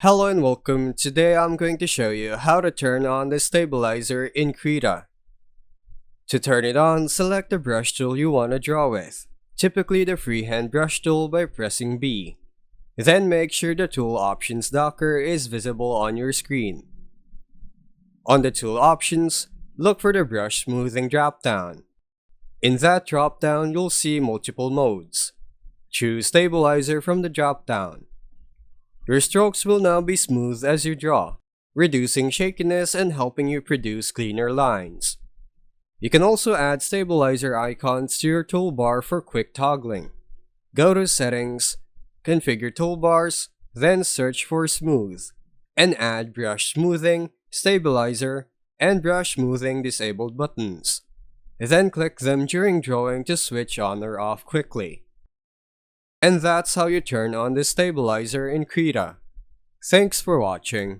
Hello and welcome. Today I'm going to show you how to turn on the stabilizer in Krita. To turn it on, select the brush tool you want to draw with, typically the freehand brush tool by pressing B. Then make sure the tool options docker is visible on your screen. On the tool options, look for the brush smoothing dropdown. In that dropdown, you'll see multiple modes. Choose stabilizer from the dropdown. Your strokes will now be smooth as you draw, reducing shakiness and helping you produce cleaner lines. You can also add stabilizer icons to your toolbar for quick toggling. Go to Settings, Configure Toolbars, then search for Smooth, and add Brush Smoothing, Stabilizer, and Brush Smoothing disabled buttons. Then click them during drawing to switch on or off quickly. And that's how you turn on the stabilizer in Krita. Thanks for watching.